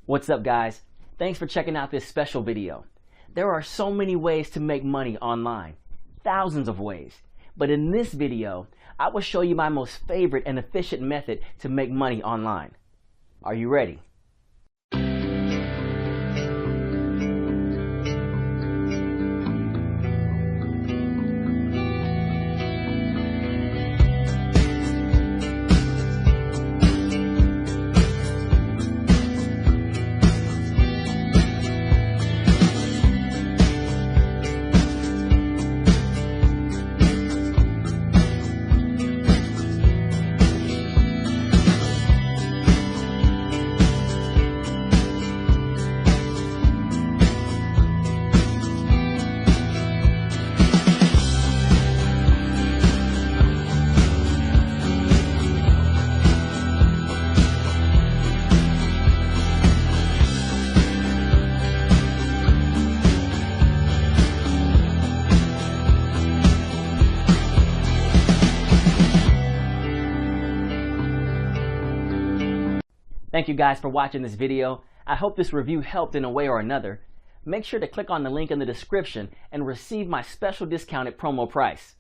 What's up, guys? Thanks for checking out this special video. There are so many ways to make money online, thousands of ways. But in this video, I will show you my most favorite and efficient method to make money online. Are you ready? Thank you guys for watching this video. I hope this review helped in a way or another. Make sure to click on the link in the description and receive my special discounted promo price.